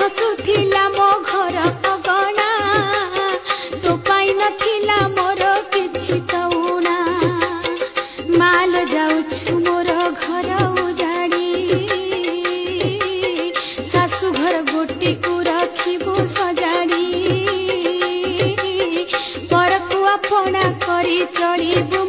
हसुथिला मो घर अगणा तो पाई नथिला मोर किछि तौणा माल जाउछु मोर घर उजाड़ी सासु घर गोटी को रखिबो सजाड़ी परकु अपना करी चलिबो